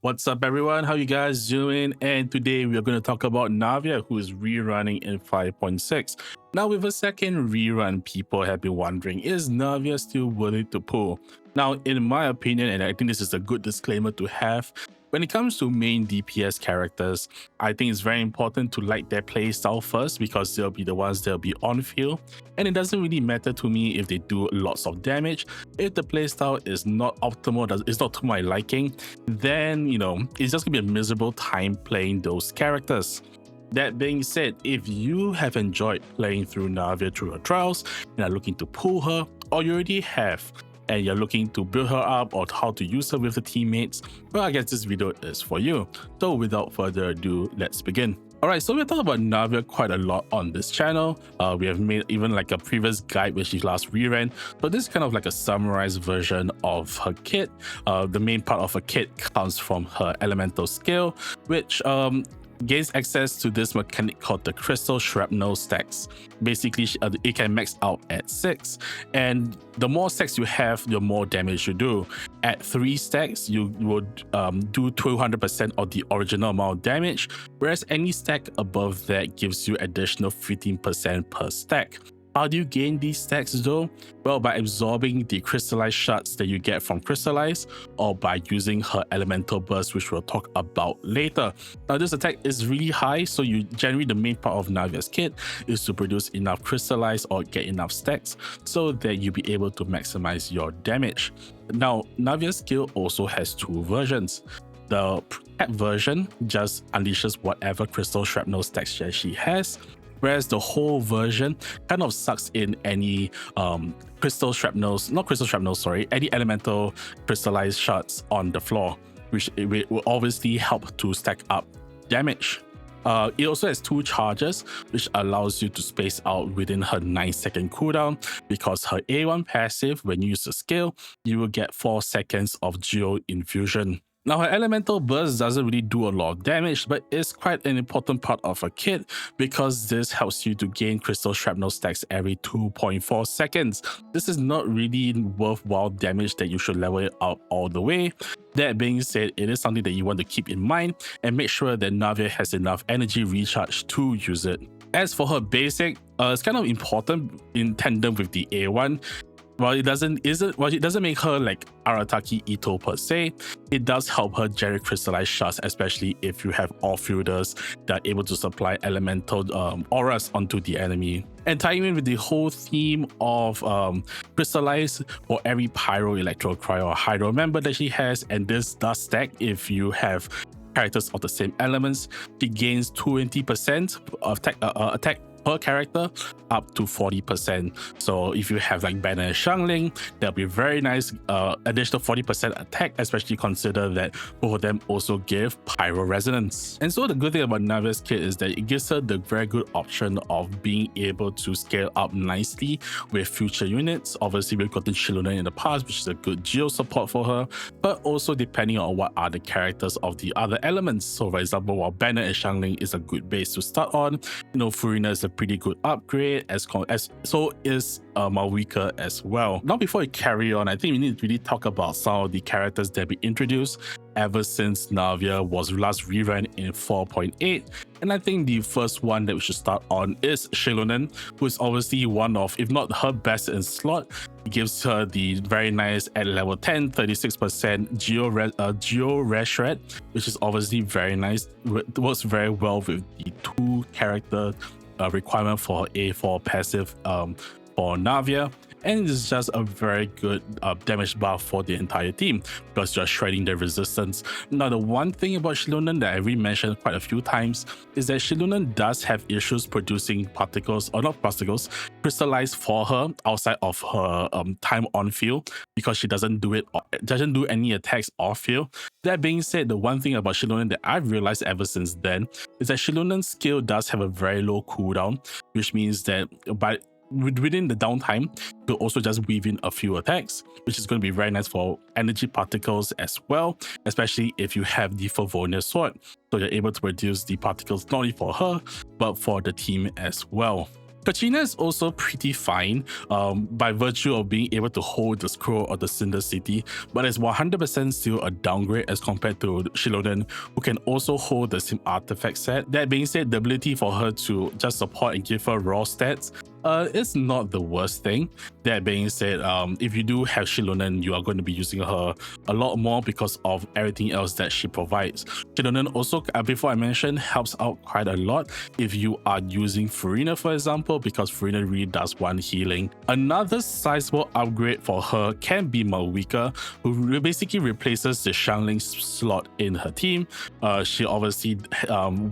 What's up, everyone? How you guys doing? And today we are going to talk about Navia, who is rerunning in 5.6. Now, with a second rerun, people have been wondering, is Navia still worthy to pull? Now, in my opinion, and I think this is a good disclaimer to have, when it comes to main DPS characters, I think it's very important to like their playstyle first because they'll be the ones that'll be on field. And it doesn't really matter to me if they do lots of damage. If the playstyle is not optimal, it's not to my liking, then, it's just gonna be a miserable time playing those characters. That being said, if you have enjoyed playing through Navia through her trials and are looking to pull her, or you already have, and you're looking to build her up or how to use her with the teammates, well, I guess this video is for you. So without further ado, let's begin. Alright, so we talked about Navia quite a lot on this channel. We have made even like a previous guide when she last reran. So this is kind of like a summarized version of her kit. The main part of her kit comes from her elemental skill, which gains access to this mechanic called the crystal shrapnel stacks. Basically, it can max out at 6, and the more stacks you have, the more damage you do. At 3 stacks, you would do 200% of the original amount of damage, whereas any stack above that gives you additional 15% per stack. How do you gain these stacks though? Well, by absorbing the crystallized shards that you get from crystallize, or by using her elemental burst, which we'll talk about later. Now, this attack is really high, so generally the main part of Navia's kit is to produce enough crystallize or get enough stacks so that you'll be able to maximize your damage. Now, Navia's skill also has 2 versions. The protect version just unleashes whatever crystal shrapnel stacks that she has, whereas the whole version kind of sucks in any any elemental crystallized shards on the floor, which it will obviously help to stack up damage. It also has 2 charges, which allows you to space out within her 9-second cooldown, because her A1 passive, when you use the skill, you will get 4 seconds of Geo Infusion. Now, her elemental burst doesn't really do a lot of damage, but it's quite an important part of her kit because this helps you to gain crystal shrapnel stacks every 2.4 seconds. This is not really worthwhile damage that you should level it up all the way. That being said, it is something that you want to keep in mind and make sure that Navia has enough energy recharge to use it. As for her basic, it's kind of important in tandem with the A1. While it doesn't make her like Arataki Ito per se, it does help her generate crystallized shards, especially if you have off-fielders that are able to supply elemental auras onto the enemy. And tying in with the whole theme of crystallize for every pyro, electro, cryo, or hydro member that she has, and this does stack if you have characters of the same elements. She gains 20% of attack per character up to 40%. So if you have like Bennett and Xiangling, that'll be very nice additional 40% attack, especially consider that both of them also give pyro resonance. And so the good thing about Navia's kit is that it gives her the very good option of being able to scale up nicely with future units. Obviously, we've gotten Xilonen in the past, which is a good geo support for her, but also depending on what are the characters of the other elements. So for example, while Bennett and Xiangling is a good base to start on, Furina is a pretty good upgrade, as so is Mavuika as well. Now, before we carry on, I think we need to really talk about some of the characters that we introduced ever since Navia was last rerun in 4.8. And I think the first one that we should start on is Xilonen, who is obviously one of, if not her best in slot. It gives her the very nice at level 10, 36% Geo Rare Shred, which is obviously very nice. It works very well with the 2 character requirement for A4 passive for Navia, and it's just a very good damage buff for the entire team because you're shredding their resistance. Now, the one thing about Xilonen that I already mentioned quite a few times is that Xilonen does have issues producing particles, or not particles, crystallized for her outside of her time on field, because she doesn't do any attacks off field. That being said, the one thing about Xilonen that I've realized ever since then is that Xilonen's skill does have a very low cooldown, which means that within the downtime, you'll also just weave in a few attacks, which is going to be very nice for energy particles as well, especially if you have the Favonius sword. So you're able to produce the particles not only for her, but for the team as well. Kachina is also pretty fine by virtue of being able to hold the scroll of the Cinder City, but it's 100% still a downgrade as compared to Xilonen, who can also hold the same artifact set. That being said, the ability for her to just support and give her raw stats it's not the worst thing. That being said, if you do have Xilonen, you are going to be using her a lot more because of everything else that she provides. Xilonen also, before I mentioned, helps out quite a lot if you are using Furina, for example, because Furina really does one healing. Another sizable upgrade for her can be Mavuika, who basically replaces the Xiangling slot in her team. She obviously,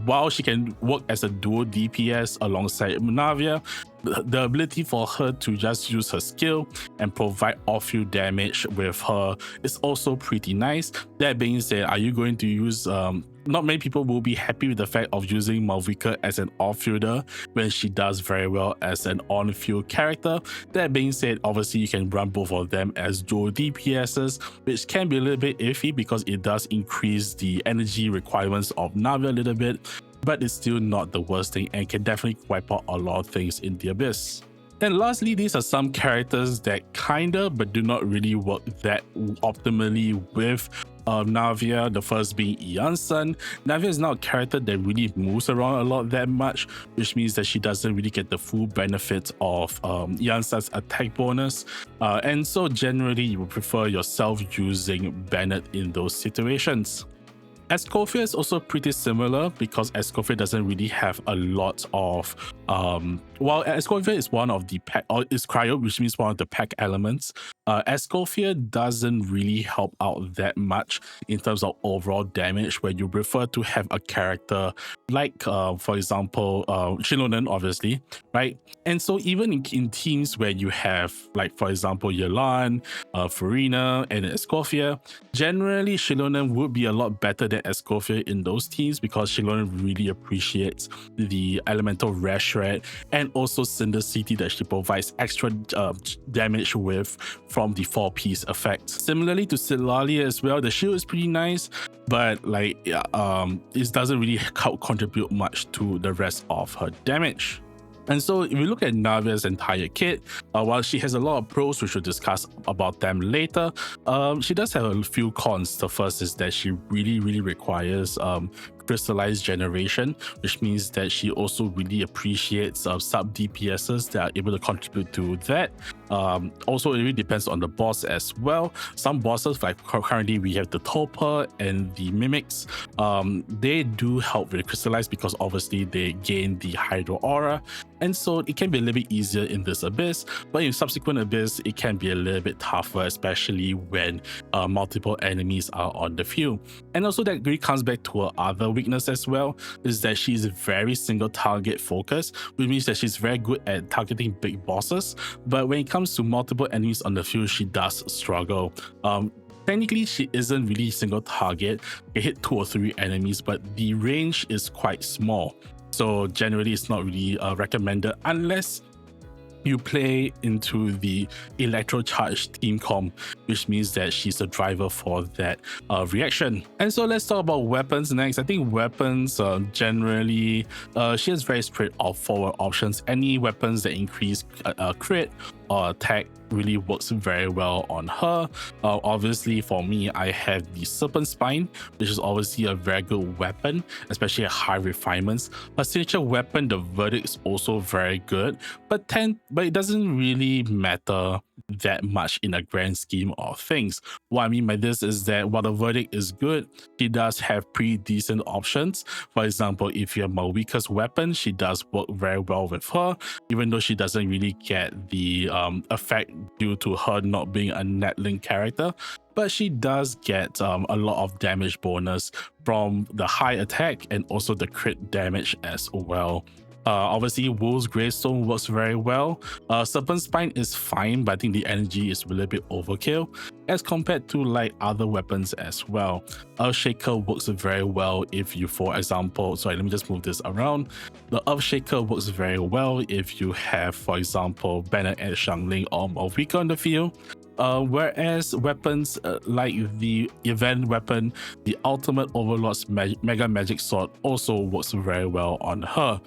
while she can work as a dual DPS alongside Navia, the ability for her to just use her skill and provide off-field damage with her is also pretty nice. That being said, are you going to use not many people will be happy with the fact of using Mavuika as an off-fielder when she does very well as an on-field character. That being said, obviously you can run both of them as dual DPSs, which can be a little bit iffy because it does increase the energy requirements of Navia a little bit, but it's still not the worst thing and can definitely wipe out a lot of things in the Abyss. And lastly, these are some characters that kinda but do not really work that optimally with Navia, the first being Iansan. Navia is not a character that really moves around a lot that much, which means that she doesn't really get the full benefit of Iansan's attack bonus. And so generally you would prefer yourself using Bennett in those situations. Escoffier is also pretty similar because Escoffier doesn't really have a lot of while Escoffier is one of the pack, or is cryo, which means one of the pack elements. Escoffier doesn't really help out that much in terms of overall damage, where you prefer to have a character like, for example, Xilonen, obviously, right? And so even in teams where you have, like, for example, Xilonen, Furina, and Escoffier, generally Xilonen would be a lot better than Escoffier in those teams because Xilonen really appreciates the elemental rash shred and also Cinder City that she provides extra damage with from the 4-piece effect. Similarly to Silalia as well, the shield is pretty nice, but like it doesn't really contribute much to the rest of her damage. And so if you look at Navia's entire kit, while she has a lot of pros, we should discuss about them later, she does have a few cons. The first is that she really requires crystallized generation, which means that she also really appreciates sub DPSs that are able to contribute to that. Also, it really depends on the boss as well. Some bosses, like currently we have the Topa and the Mimics, they do help with crystallize because obviously they gain the Hydro Aura, and so it can be a little bit easier in this Abyss, but in subsequent Abyss it can be a little bit tougher, especially when multiple enemies are on the field. And also that really comes back to her other weakness as well, is that she's very single target focused, which means that she's very good at targeting big bosses, but when it comes to multiple enemies on the field, she does struggle. Technically, she isn't really single target. It hit 2 or 3 enemies, but the range is quite small. So generally, it's not really recommended unless you play into the electro charged team comp, which means that she's a driver for that reaction. And so let's talk about weapons next. I think weapons generally, she has very straightforward options. Any weapons that increase crit or attack really works very well on her. Obviously for me, I have the Serpent Spine, which is obviously a very good weapon, especially at high refinements. Her signature weapon, the Verdict, is also very good, but it doesn't really matter that much in a grand scheme of things. What I mean by this is that while the Verdict is good, she does have pretty decent options. For example, if you have Mavuika's weapon, she does work very well with her, even though she doesn't really get the effect due to her not being a netlink character, but she does get a lot of damage bonus from the high attack and also the crit damage as well. Obviously, Wolf's Gravestone works very well. Serpent Spine is fine, but I think the energy is a little bit overkill as compared to like other weapons as well. Earthshaker works very well if you, for example, sorry, let me just move this around. The Earthshaker works very well if you have, for example, Bennett and Xiangling or Mavuika on the field. Whereas weapons like the event weapon, the ultimate overlord's mega magic sword also works very well on her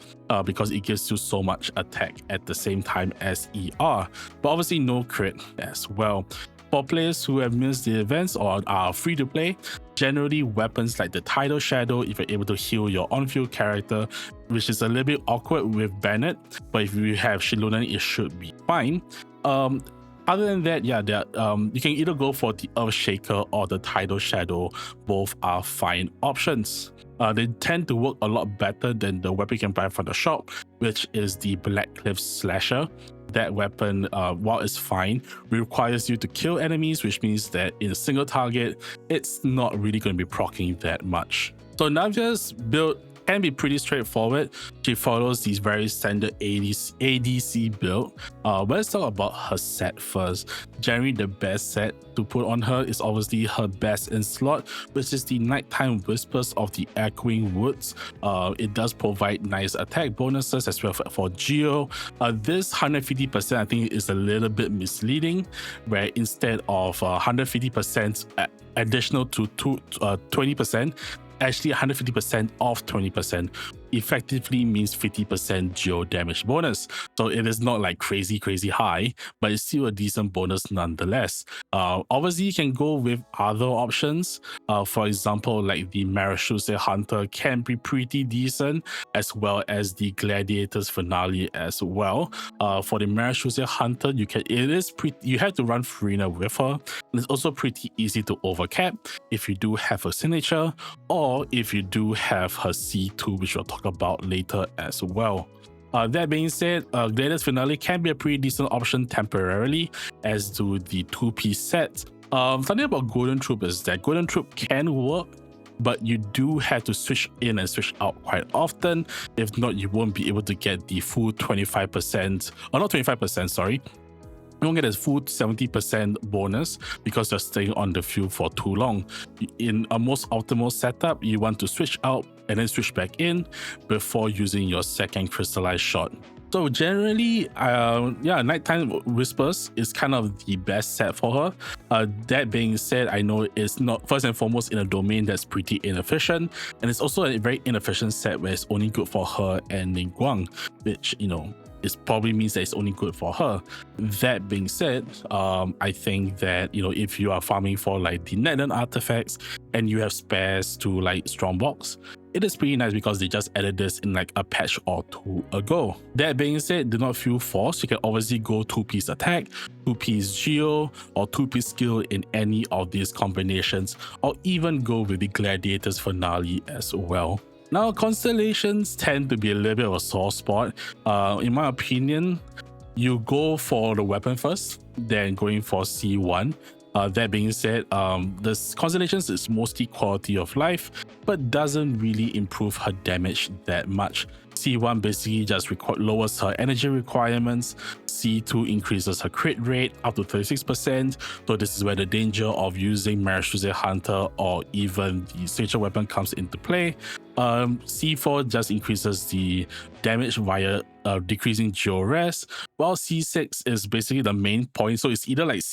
because it gives you so much attack at the same time as ER, but obviously no crit as well. For players who have missed the events or are free to play, generally weapons like the Tidal Shadow, if you're able to heal your on-field character, which is a little bit awkward with Bennett, but if you have Xilonen, it should be fine. Other than that, yeah, you can either go for the Earthshaker or the Tidal Shadow. Both are fine options. They tend to work a lot better than the weapon you can buy from the shop, which is the Blackcliff Slasher. That weapon, while it's fine, requires you to kill enemies, which means that in a single target, it's not really going to be proccing that much. So Navia's build can be pretty straightforward. She follows these very standard ADC build. Let's talk about her set first. Generally, the best set to put on her is obviously her best in slot, which is the Nighttime Whispers of the Echoing Woods. It does provide nice attack bonuses as well for Geo. This 150% I think is a little bit misleading, where instead of 150% additional to 20%, actually 150% of 20% effectively means 50% geo damage bonus. So it is not like crazy high, but it's still a decent bonus nonetheless. Obviously you can go with other options. For example, like the Marechaussee Hunter can be pretty decent, as well as the Gladiator's Finale as well. For the Marechaussee Hunter, you have to run Farina with her. It's also pretty easy to overcap if you do have a signature, or if you do have her C2, which we'll talk about later as well. That being said, Gladiator's Finale can be a pretty decent option temporarily, as do the 2-piece set. Something about Golden Troop is that Golden Troop can work, but you do have to switch in and switch out quite often. If not, you won't be able to get the full 25%, or not 25%, sorry. You won't get a full 70% bonus because you're staying on the field for too long. In a most optimal setup, you want to switch out and then switch back in before using your second crystallized shot. So generally, Nighttime Whispers is kind of the best set for her. That being said, I know it's not first and foremost in a domain that's pretty inefficient, and it's also a very inefficient set where it's only good for her and Ningguang, which, you know, it probably means that it's only good for her. That being said, I think that, you know, if you are farming for like the Netland artifacts and you have spares to like Strongbox, it is pretty nice because they just added this in like a patch or two ago. That being said, do not feel forced. You can obviously go 2-piece attack, 2-piece geo, or 2-piece skill in any of these combinations, or even go with the Gladiator's Finale as well. Now, Constellations tend to be a little bit of a sore spot. In my opinion, you go for the weapon first, then going for C1. That being said, the Constellations is mostly quality of life, but doesn't really improve her damage that much. C1 basically just lowers her energy requirements. C2 increases her crit rate up to 36%. So this is where the danger of using Marechaussee Hunter or even the signature weapon comes into play. C4 just increases the damage via decreasing geo rest, while C6 is basically the main point. So it's either like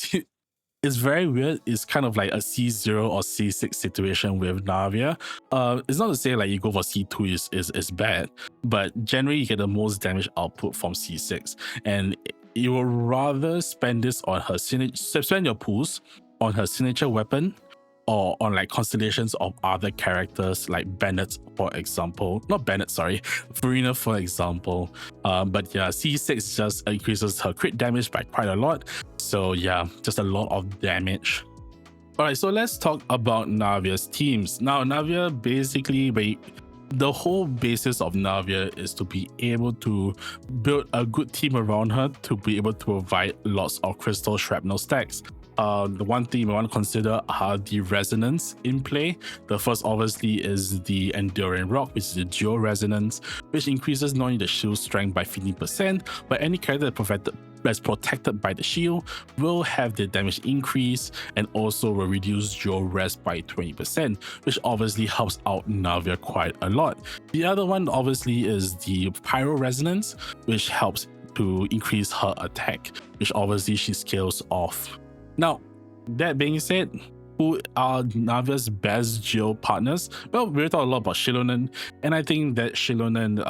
it's very weird. It's kind of like a C0 or C6 situation with Navia. It's not to say like you go for C2 is bad, but generally you get the most damage output from C6, and you will rather spend this on her spend your pools on her signature weapon, or on like constellations of other characters like Bennett, for example. Not Bennett, sorry, Farina, for example. But yeah, C6 just increases her crit damage by quite a lot. So yeah, just a lot of damage. Alright, so let's talk about Navia's teams. Now, Navia basically, the whole basis of Navia is to be able to build a good team around her to be able to provide lots of crystal shrapnel stacks. The one thing we want to consider are the resonance in play. The first obviously is the Enduring Rock, which is the Geo Resonance, which increases not only the shield strength by 15%, but any character that's protected by the shield will have the damage increase, and also will reduce geo rest by 20%, which obviously helps out Navia quite a lot. The other one obviously is the Pyro Resonance, which helps to increase her attack, which obviously she scales off. Now, that being said, who are Navia's best Geo partners? Well, we talked a lot about Xilonen, and I think that Xilonen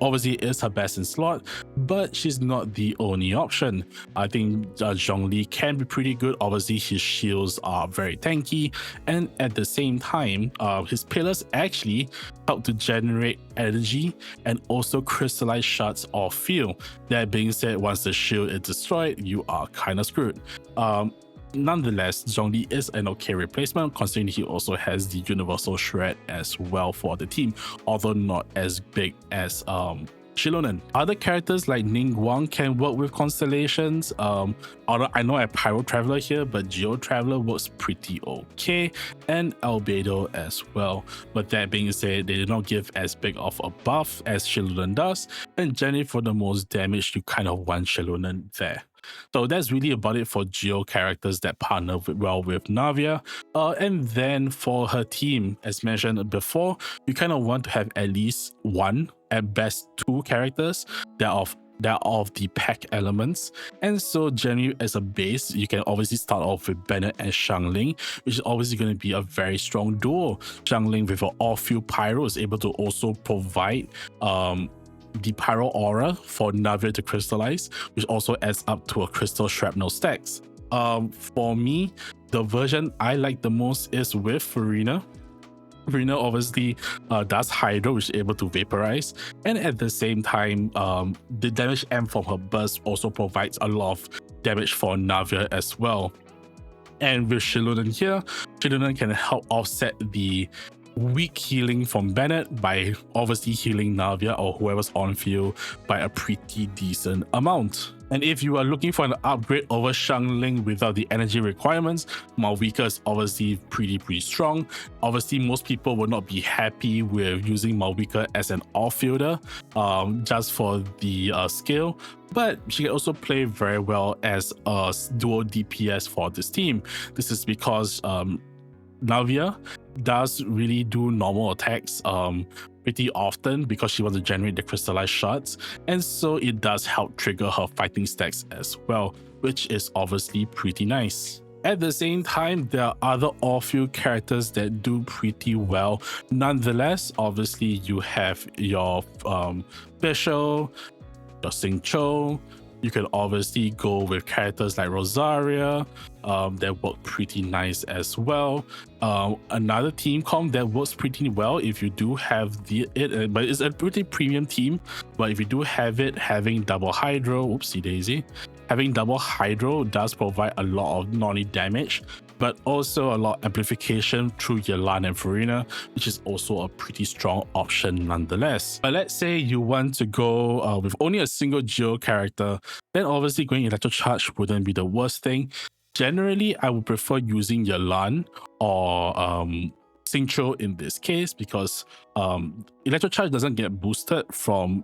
obviously is her best in slot, but she's not the only option. I think Zhongli can be pretty good. Obviously, his shields are very tanky, and at the same time, his pillars actually help to generate energy and also crystallize shards of field. That being said, once the shield is destroyed, you are kind of screwed. Nonetheless, Zhongli is an okay replacement, considering he also has the universal shred as well for the team, although not as big as Xilonen. Other characters like Ningguang can work with Constellations. Although I know I have Pyro Traveler here, but Geo Traveler works pretty okay, and Albedo as well. But that being said, they do not give as big of a buff as Xilonen does, and generally for the most damage, you kind of want Xilonen there. So that's really about it for Geo characters that partner well with Navia. And then for her team, as mentioned before, you kind of want to have at least one, at best two characters that are of the pack elements. And so generally as a base, you can obviously start off with Bennett and Xiangling, which is obviously going to be a very strong duo. Xiangling with an all-field pyro is able to also provide the pyro aura for Navia to crystallize, which also adds up to a crystal shrapnel stacks. For me, the version I like the most is with Farina. Farina obviously does Hydro, which is able to vaporize, and at the same time, the damage amp from her burst also provides a lot of damage for Navia as well. And with Xilonen here, Xilonen can help offset the weak healing from Bennett by obviously healing Navia or whoever's on field by a pretty decent amount. And if you are looking for an upgrade over Xiangling without the energy requirements, Mavuika is obviously pretty strong. Obviously, most people will not be happy with using Mavuika as an off-fielder just for the skill, but she can also play very well as a dual DPS for this team. This is because Navia does really do normal attacks pretty often because she wants to generate the crystallized shards, and so it does help trigger her fighting stacks as well, which is obviously pretty nice. At the same time, there are other off-field characters that do pretty well. Nonetheless, obviously you have your Bishop, your Xingqiu. You can obviously go with characters like Rosaria that work pretty nice as well. Another team comp that works pretty well if you do have but it's a pretty premium team. But if you do have it, having double Hydro, oopsie daisy, having double Hydro does provide a lot of not only damage, but also a lot of amplification through Yelan and Farina, which is also a pretty strong option nonetheless. But let's say you want to go with only a single Geo character, then obviously going Electro Charge wouldn't be the worst thing. Generally, I would prefer using Yelan or Xingqiu in this case, because Electro Charge doesn't get boosted from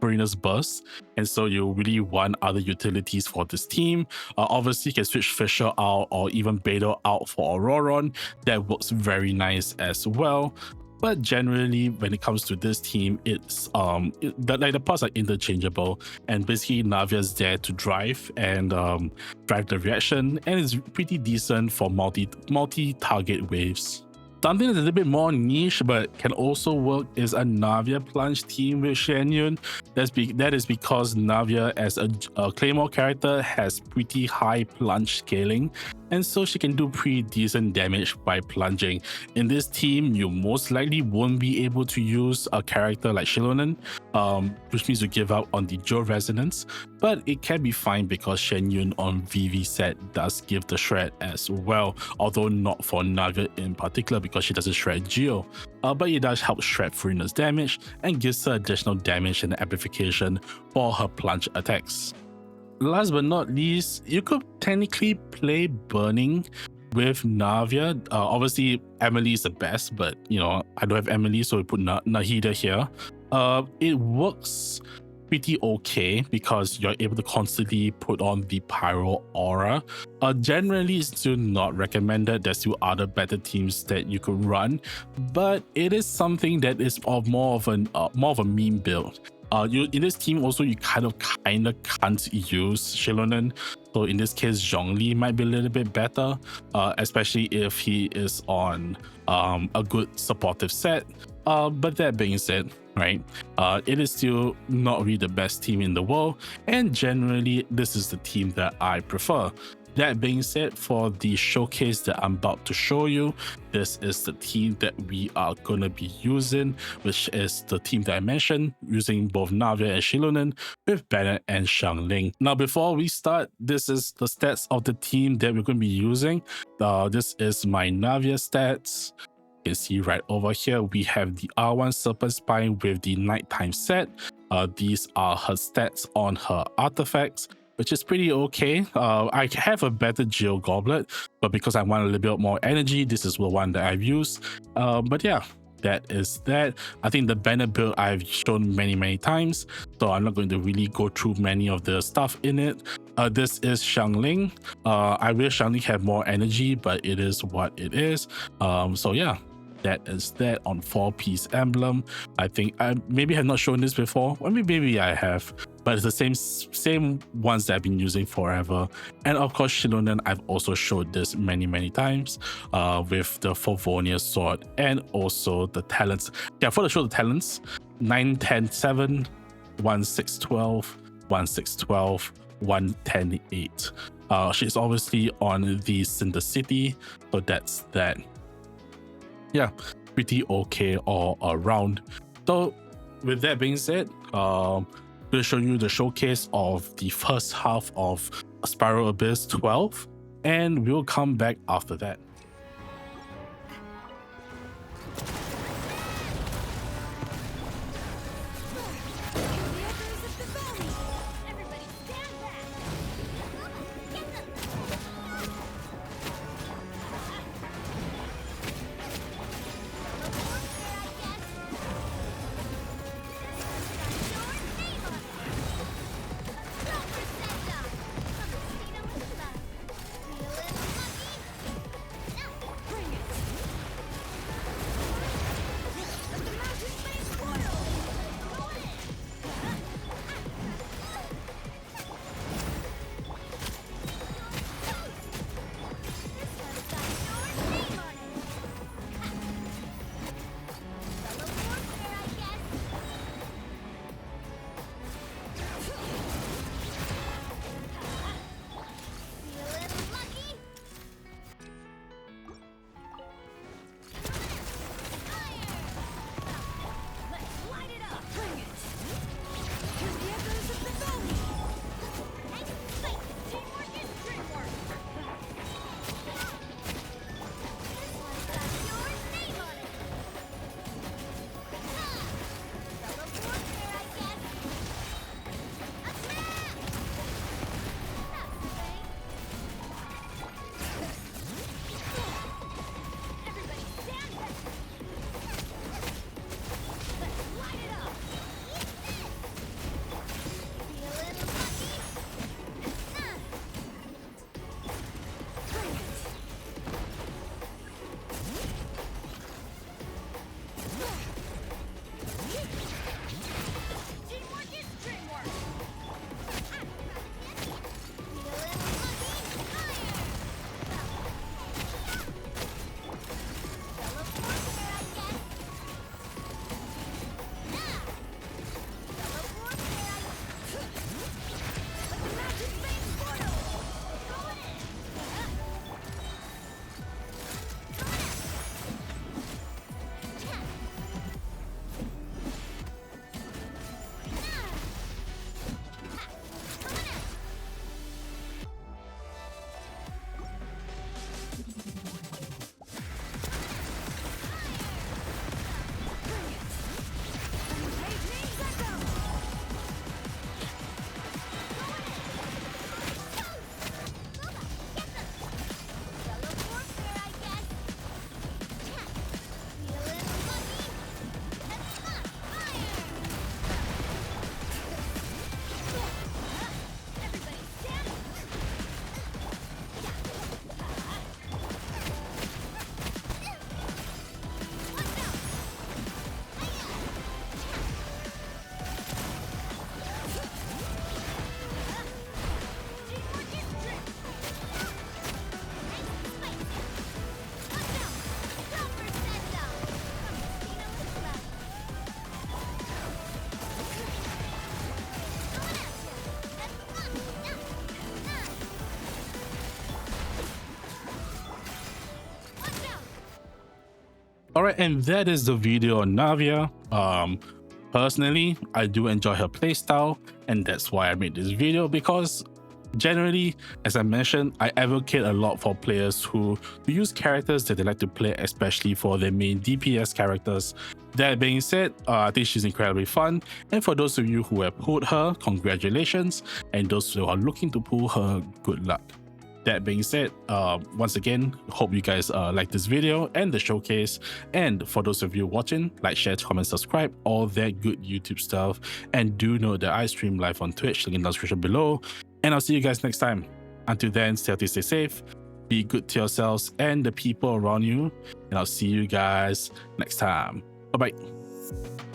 Farina's burst, and so you really want other utilities for this team. Obviously, you can switch Fisher out or even Beidou out for Auroron. That works very nice as well. But generally, when it comes to this team, it's the parts are interchangeable, and basically Navia's there to drive and drive the reaction, and it's pretty decent for multi-target waves. Something that's a little bit more niche but can also work is a Navia plunge team with Xianyun. That is because Navia as a claymore character has pretty high plunge scaling, and so she can do pretty decent damage by plunging. In this team, you most likely won't be able to use a character like Xilonen, which means you give up on the Geo resonance, but it can be fine because Xianyun on VV set does give the shred as well, although not for Navia in particular because she doesn't shred Geo, but it does help shred Farina's damage and gives her additional damage and amplification for her plunge attacks. Last but not least, you could technically play Burning with Navia. Obviously, Emily is the best, but you know, I don't have Emily, so we put Nahida here. It works pretty okay because you're able to constantly put on the Pyro Aura. Generally, it's still not recommended. There's still other better teams that you could run, but it is something that is more of a meme build. You in this team also you kind of can't use Xilonen. So in this case, Xiangling might be a little bit better, especially if he is on a good supportive set. But that being said, right, it is still not really the best team in the world, and generally this is the team that I prefer. That being said, for the showcase that I'm about to show you, this is the team that we are going to be using, which is the team that I mentioned, using both Navia and Xilonen with Bennett and Xiangling. Now, before we start, this is the stats of the team that we're going to be using. This is my Navia stats. You can see right over here, we have the R1 Serpent Spine with the nighttime set. These are her stats on her artifacts, which is pretty okay. I have a better Geo Goblet, but because I want a little bit more energy, this is the one that I've used. But yeah, that is that. I think the Bennett build I've shown many times, so I'm not going to really go through many of the stuff in it. This is Xiangling. I wish Xiangling had more energy, but it is what it is. So yeah, that is that on 4-piece emblem. I think I maybe have not shown this before, or maybe I have, but it's the same ones that I've been using forever. And of course, Xilonen, I've also showed this many times with the Favonius sword and also the talents. Yeah, for the show, the talents 9, 10, 7, 1, 6, 12, 1, 6, 12, 1, 10, 8. She's obviously on the Cinder City, so that's that. Yeah, pretty okay all around. So with that being said, we'll show you the showcase of the first half of Spiral Abyss 12, and we'll come back after that. Alright, and that is the video on Navia. Personally, I do enjoy her playstyle, and that's why I made this video, because generally, as I mentioned, I advocate a lot for players who use characters that they like to play, especially for their main DPS characters. That being said, I think she's incredibly fun, and for those of you who have pulled her, congratulations, and those who are looking to pull her, good luck. That being said, once again, hope you guys like this video and the showcase. And for those of you watching, like, share, comment, subscribe, all that good YouTube stuff. And do know that I stream live on Twitch, link in the description below. And I'll see you guys next time. Until then, stay healthy, stay safe, be good to yourselves and the people around you. And I'll see you guys next time. Bye-bye.